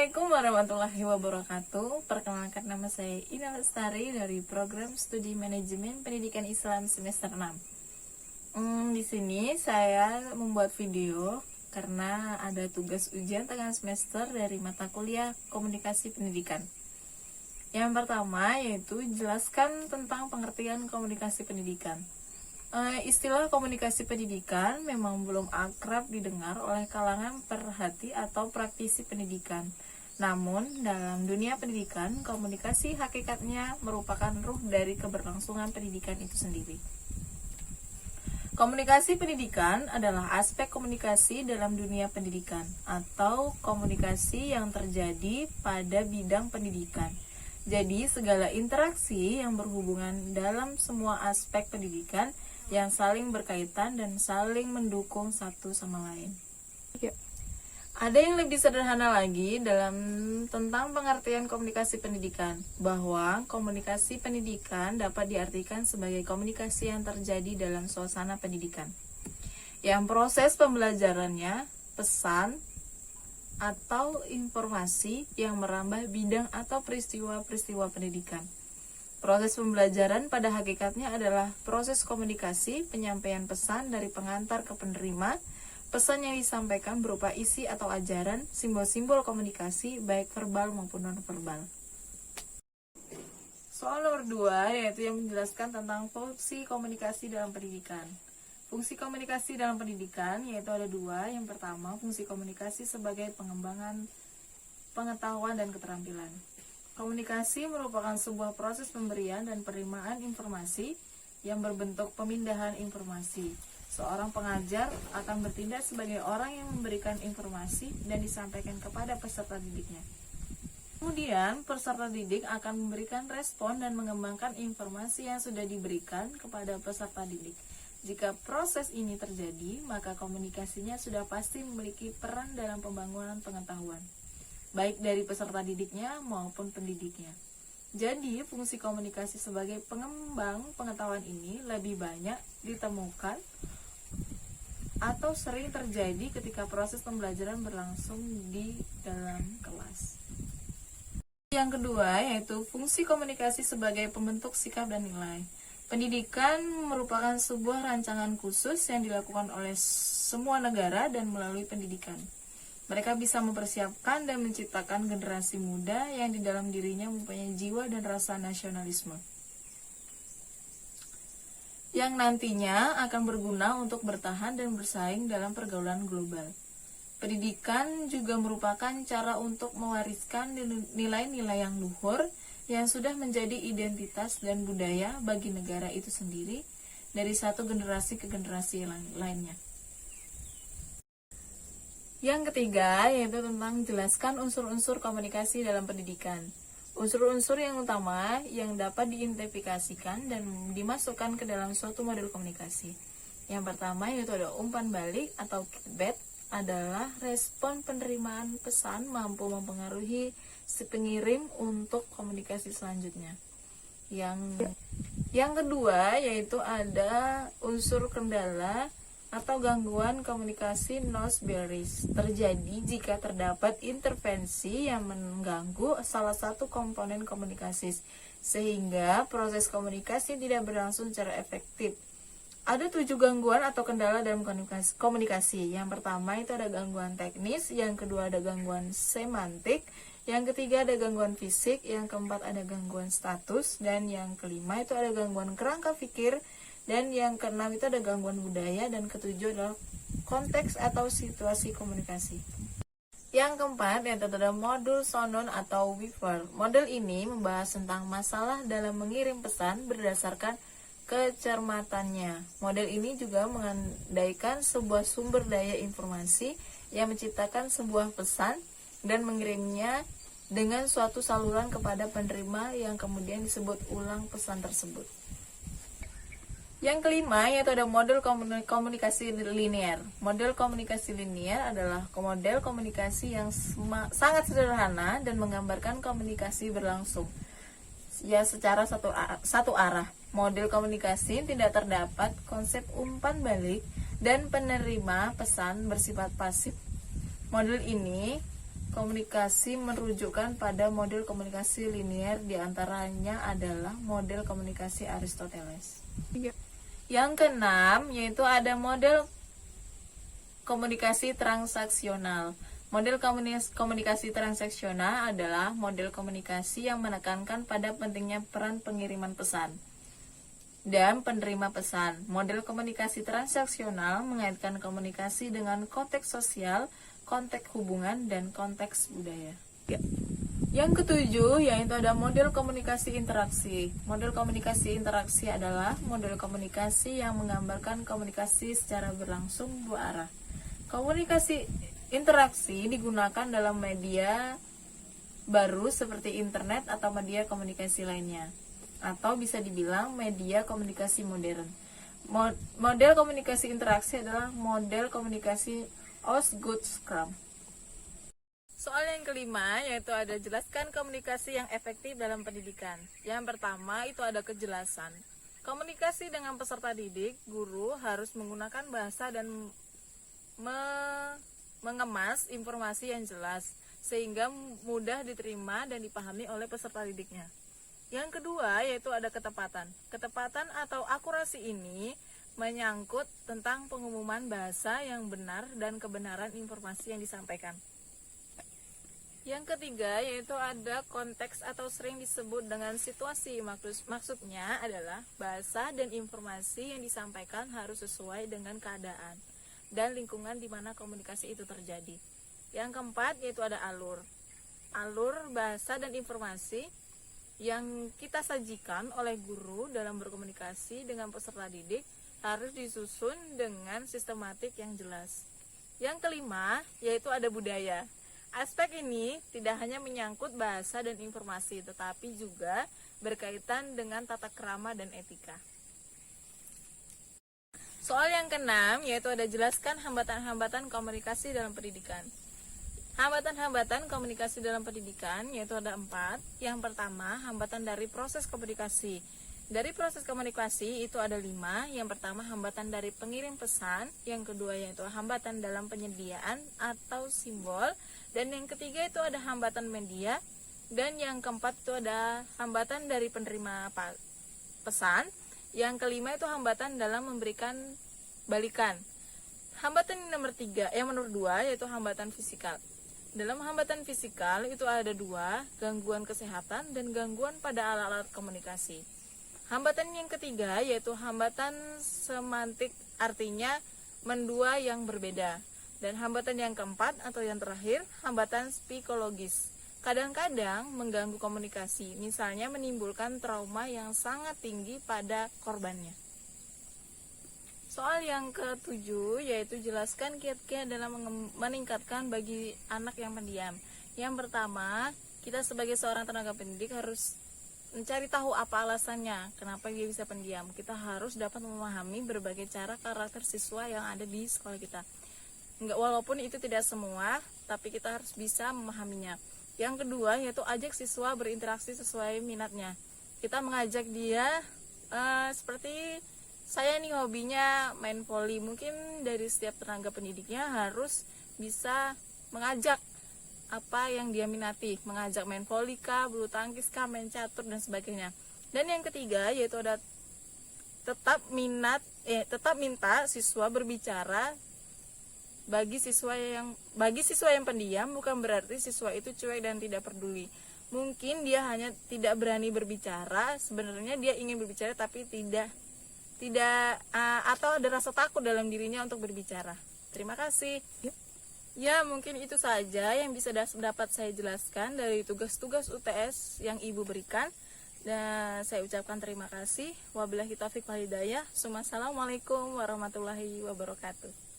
Assalamualaikum warahmatullahi wabarakatuh. Perkenalkan, nama saya Ina Lestari dari Program Studi Manajemen Pendidikan Islam semester 6. Di sini saya membuat video karena ada tugas ujian tengah semester dari mata kuliah Komunikasi Pendidikan. Yang pertama yaitu jelaskan tentang pengertian komunikasi pendidikan. Istilah komunikasi pendidikan memang belum akrab didengar oleh kalangan pemerhati atau praktisi pendidikan. Namun, dalam dunia pendidikan, komunikasi hakikatnya merupakan ruh dari keberlangsungan pendidikan itu sendiri. Komunikasi pendidikan adalah aspek komunikasi dalam dunia pendidikan atau komunikasi yang terjadi pada bidang pendidikan. Jadi, segala interaksi yang berhubungan dalam semua aspek pendidikan yang saling berkaitan dan saling mendukung satu sama lain. Ada yang lebih sederhana lagi tentang pengertian komunikasi pendidikan, bahwa komunikasi pendidikan dapat diartikan sebagai komunikasi yang terjadi dalam suasana pendidikan, yang proses pembelajarannya pesan atau informasi yang merambah bidang atau peristiwa-peristiwa pendidikan. Proses pembelajaran pada hakikatnya adalah proses komunikasi, penyampaian pesan dari pengantar ke penerima. Pesan yang disampaikan berupa isi atau ajaran, simbol-simbol komunikasi, baik verbal maupun non-verbal. Soal nomor 2, yaitu yang menjelaskan tentang fungsi komunikasi dalam pendidikan. Fungsi komunikasi dalam pendidikan yaitu ada 2. Yang pertama, fungsi komunikasi sebagai pengembangan pengetahuan dan keterampilan. Komunikasi merupakan sebuah proses pemberian dan penerimaan informasi yang berbentuk pemindahan informasi. Seorang pengajar akan bertindak sebagai orang yang memberikan informasi dan disampaikan kepada peserta didiknya. Kemudian, peserta didik akan memberikan respon dan mengembangkan informasi yang sudah diberikan kepada peserta didik. Jika proses ini terjadi, maka komunikasinya sudah pasti memiliki peran dalam pembangunan pengetahuan, baik dari peserta didiknya maupun pendidiknya. Jadi, fungsi komunikasi sebagai pengembang pengetahuan ini lebih banyak ditemukan atau sering terjadi ketika proses pembelajaran berlangsung di dalam kelas. Yang kedua, yaitu fungsi komunikasi sebagai pembentuk sikap dan nilai. Pendidikan merupakan sebuah rancangan khusus yang dilakukan oleh semua negara dan melalui pendidikan. Mereka bisa mempersiapkan dan menciptakan generasi muda yang di dalam dirinya mempunyai jiwa dan rasa nasionalisme, yang nantinya akan berguna untuk bertahan dan bersaing dalam pergaulan global. Pendidikan juga merupakan cara untuk mewariskan nilai-nilai yang luhur yang sudah menjadi identitas dan budaya bagi negara itu sendiri dari satu generasi ke generasi lainnya. Yang ketiga, yaitu tentang jelaskan unsur-unsur komunikasi dalam pendidikan. Unsur-unsur yang utama yang dapat diidentifikasikan dan dimasukkan ke dalam suatu model komunikasi. Yang pertama yaitu ada umpan balik atau feedback, adalah respon penerimaan pesan mampu mempengaruhi si pengirim untuk komunikasi selanjutnya. Yang kedua yaitu ada unsur kendala atau gangguan komunikasi noise barriers, terjadi jika terdapat intervensi yang mengganggu salah satu komponen komunikasi sehingga proses komunikasi tidak berlangsung secara efektif. Ada 7 gangguan atau kendala dalam komunikasi. Yang pertama itu ada gangguan teknis, yang kedua ada gangguan semantik, yang ketiga ada gangguan fisik, yang keempat ada gangguan status, dan yang kelima itu ada gangguan kerangka pikir, dan yang keenam itu ada gangguan budaya, dan ketujuh adalah konteks atau situasi komunikasi. Yang keempat yaitu ada modul sonon atau weaver. Model ini membahas tentang masalah dalam mengirim pesan berdasarkan kecermatannya. Model ini juga mengandaikan sebuah sumber daya informasi yang menciptakan sebuah pesan dan mengirimnya dengan suatu saluran kepada penerima yang kemudian disebut ulang pesan tersebut. Yang kelima yaitu ada model komunikasi linear. Model komunikasi linear adalah model komunikasi yang sangat sederhana dan menggambarkan komunikasi berlangsung ya secara satu arah. Model komunikasi tidak terdapat konsep umpan balik dan penerima pesan bersifat pasif. Model ini komunikasi merujukkan pada model komunikasi linier, diantaranya adalah model komunikasi Aristoteles. Yang keenam, yaitu ada model komunikasi transaksional. Model komunikasi transaksional adalah model komunikasi yang menekankan pada pentingnya peran pengiriman pesan dan penerima pesan. Model komunikasi transaksional mengaitkan komunikasi dengan konteks sosial, konteks hubungan, dan konteks budaya. Yang ketujuh, yaitu ada model komunikasi interaksi. Model komunikasi interaksi adalah model komunikasi yang menggambarkan komunikasi secara berlangsung dua arah. Komunikasi interaksi digunakan dalam media baru seperti internet atau media komunikasi lainnya, atau bisa dibilang media komunikasi modern. Model komunikasi interaksi adalah model komunikasi Osgood-Scrum. Soal yang kelima, yaitu ada jelaskan komunikasi yang efektif dalam pendidikan. Yang pertama itu ada kejelasan. Komunikasi dengan peserta didik, guru harus menggunakan bahasa dan mengemas informasi yang jelas sehingga mudah diterima dan dipahami oleh peserta didiknya. Yang kedua yaitu ada ketepatan. Ketepatan atau akurasi ini menyangkut tentang pengumuman bahasa yang benar dan kebenaran informasi yang disampaikan. Yang ketiga yaitu ada konteks atau sering disebut dengan situasi. Maksudnya adalah bahasa dan informasi yang disampaikan harus sesuai dengan keadaan dan lingkungan di mana komunikasi itu terjadi. Yang keempat yaitu ada alur. Alur bahasa dan informasi yang kita sajikan oleh guru dalam berkomunikasi dengan peserta didik harus disusun dengan sistematik yang jelas. Yang kelima yaitu ada budaya. Aspek ini tidak hanya menyangkut bahasa dan informasi, tetapi juga berkaitan dengan tata krama dan etika. Soal yang keenam yaitu ada jelaskan hambatan-hambatan komunikasi dalam pendidikan. Hambatan-hambatan komunikasi dalam pendidikan yaitu ada 4. Yang pertama, hambatan dari proses komunikasi. Dari proses komunikasi itu ada 5. Yang pertama, hambatan dari pengirim pesan. Yang kedua yaitu hambatan dalam penyediaan atau simbol. Dan yang ketiga itu ada hambatan media. Dan yang keempat itu ada hambatan dari penerima pesan. Yang kelima itu hambatan dalam memberikan balikan. Hambatan nomor 3, yang nomor 2 yaitu hambatan fisikal. Dalam hambatan fisikal itu ada 2, gangguan kesehatan dan gangguan pada alat-alat komunikasi. Hambatan yang ketiga yaitu hambatan semantik, artinya mendua yang berbeda. Dan hambatan yang keempat atau yang terakhir, hambatan psikologis. Kadang-kadang mengganggu komunikasi, misalnya menimbulkan trauma yang sangat tinggi pada korbannya. Soal yang ke-7 yaitu jelaskan kiat-kiat dalam meningkatkan bagi anak yang pendiam. Yang pertama, kita sebagai seorang tenaga pendidik harus mencari tahu apa alasannya, kenapa dia bisa pendiam. Kita harus dapat memahami berbagai cara karakter siswa yang ada di sekolah kita. Walaupun itu tidak semua, tapi kita harus bisa memahaminya. Yang kedua yaitu ajak siswa berinteraksi sesuai minatnya. Kita mengajak dia seperti saya nih hobinya main voli. Mungkin dari setiap tenaga pendidiknya harus bisa mengajak apa yang dia minati. Mengajak main voli kah, bulu tangkis kah, main catur dan sebagainya. Dan yang ketiga yaitu ada tetap minta siswa berbicara. Bagi siswa yang pendiam bukan berarti siswa itu cuek dan tidak peduli. Mungkin dia hanya tidak berani berbicara, sebenarnya dia ingin berbicara tapi tidak atau ada rasa takut dalam dirinya untuk berbicara. Terima kasih. Ya, mungkin itu saja yang bisa dapat saya jelaskan dari tugas-tugas UTS yang Ibu berikan. Dan saya ucapkan terima kasih. Wabillahi taufiq wal hidayah. Assalamualaikum warahmatullahi wabarakatuh.